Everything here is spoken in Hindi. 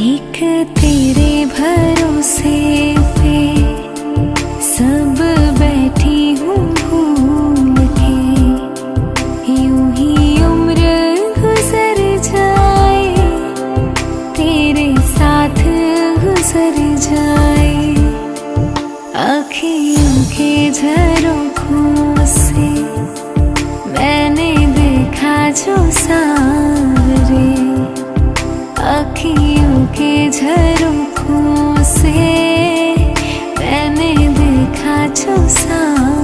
एक तेरे भरोसे पे सब बैठी हूँ भूल के, यूं ही उम्र गुजर जाए, तेरे साथ गुजर जाए। आँखियों के झरोखों से मैंने देखा जो सावरे, आँखियों के झरोखों से मैंने देखा जो सावरे।